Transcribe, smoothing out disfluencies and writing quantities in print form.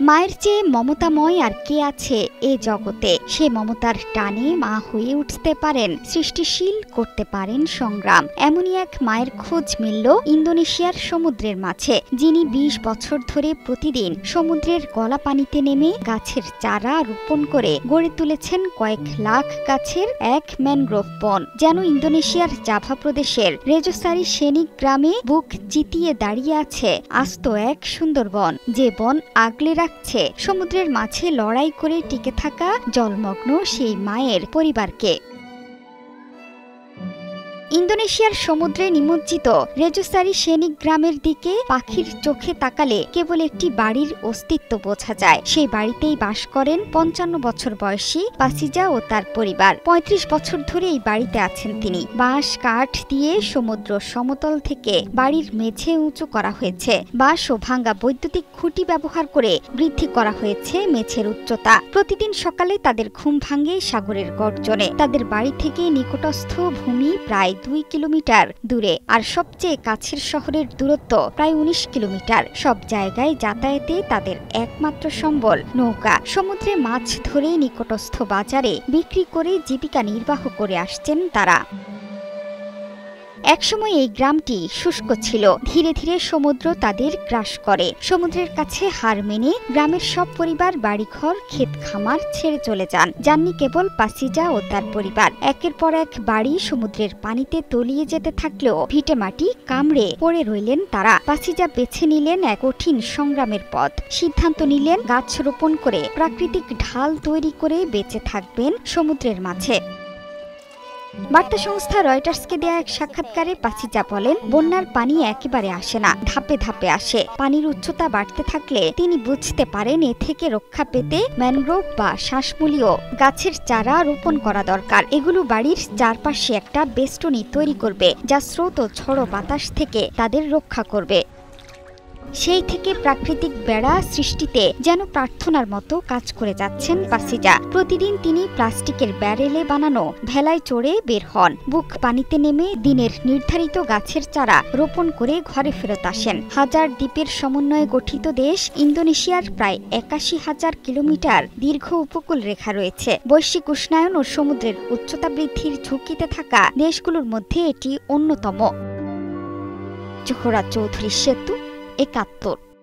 মায়ের চেয়ে মমতাময় আর কে আছে এ জগতে। সে মমতার টানে মা হয়ে উঠতে পারেন, সৃষ্টিশীল করতে পারেন সংগ্রাম। এমনই এক মায়ের খোঁজ মিলল ইন্দোনেশিয়ার সমুদ্রের মাঝে, যিনি ২০ বছর ধরে প্রতিদিন সমুদ্রের গলা পানিতে নেমে গাছের চারা রোপণ করে গড়ে তুলেছেন কয়েক লাখ গাছের এক ম্যানগ্রোভ বন। যেন ইন্দোনেশিয়ার জাভা প্রদেশের রেজোসারি সেনিক গ্রামে বুক চিতিয়ে দাঁড়িয়ে আছে আস্ত এক সুন্দরবন, যে বন আগলে রাখছে সমুদ্রের মাঝে লড়াই করে টিকে থাকা জলমগ্ন সেই মায়ের পরিবারকে। ইন্দোনেশিয়ার সমুদ্রে নিমজ্জিত রেজোসারি সেনিক গ্রামের দিকে পাখির চোখে তাকালে কেবল একটি বাড়ির অস্তিত্ব বোঝা যায়। সেই বাড়িতেই বাস করেন ৫৫ বছর বয়সী পাসিজা ও তার পরিবার। ৩৫ বছর ধরে এই বাড়িতে আছেন তিনি। বাঁশ কাঠ দিয়ে সমুদ্র সমতল থেকে বাড়ির মেঝে উঁচু করা হয়েছে। বাঁশ ও ভাঙ্গা বৈদ্যুতিক খুঁটি ব্যবহার করে বৃদ্ধি করা হয়েছে মেঝের উচ্চতা। প্রতিদিন সকালে তাদের ঘুম ভাঙে সাগরের গর্জনে। তাদের বাড়ি থেকে নিকটস্থ ভূমি প্রায় ২ কিলোমিটার দূরে, আর সবচেয়ে কাছের শহরের দূরত্ব প্রায় ১৯ কিলোমিটার। সব জায়গায় যাতায়াতে তাদের একমাত্র সম্বল নৌকা। সমুদ্রে মাছ ধরে নিকটস্থ বাজারে বিক্রি করে জীবিকা নির্বাহ করে আসছেন তারা। একসময় এই গ্রামটি শুষ্ক ছিল। ধীরে ধীরে সমুদ্র তাদের গ্রাস করে। সমুদ্রের কাছে হার মেনে গ্রামের সব পরিবার বাড়িঘর, ক্ষেত খামার ছেড়ে চলে যান। যাননি কেবল পাসিজা ও তার পরিবার। একের পর এক বাড়ি সমুদ্রের পানিতে তলিয়ে যেতে থাকলেও ভিটেমাটি কামড়ে পড়ে রইলেন তারা। পাসিজা বেছে নিলেন এক কঠিন সংগ্রামের পথ। সিদ্ধান্ত নিলেন গাছ রোপণ করে প্রাকৃতিক ঢাল তৈরি করে বেঁচে থাকবেন সমুদ্রের মাঝে। বার্তা সংস্থা রয়টার্সকে দেয়া এক সাক্ষাৎকারে পাসিজা বলেন, বন্যার পানি একেবারে আসে না, ধাপে ধাপে আসে। পানির উচ্চতা বাড়তে থাকলে তিনি বুঝতে পারেন এ থেকে রক্ষা পেতে ম্যানগ্রোভ বা শ্বাসমূলীয় গাছের চারা রোপণ করা দরকার। এগুলো বাড়ির চারপাশে একটা বেষ্টনী তৈরি করবে, যা স্রোত ও ঝড়ো বাতাস থেকে তাদের রক্ষা করবে। সেই থেকে প্রাকৃতিক বেড়া সৃষ্টিতে যেন প্রার্থনার মতো কাজ করে যাচ্ছেন পাসিজা। প্রতিদিন তিনি প্লাস্টিকের ব্যারেলে বানানো ভেলায় চড়ে বের হন। বুক পানিতে নেমে দিনের নির্ধারিত গাছের চারা রোপণ করে ঘরে ফেরত আসেন। হাজার দ্বীপের সমন্বয়ে গঠিত দেশ ইন্দোনেশিয়ার প্রায় ৮১,০০০ কিলোমিটার দীর্ঘ উপকূল রেখা রয়েছে। বৈশ্বিক উষ্ণায়ন ও সমুদ্রের উচ্চতা বৃদ্ধির ঝুঁকিতে থাকা দেশগুলোর মধ্যে এটি অন্যতম। জোহরা চৌধুরী সেতু, ৭১।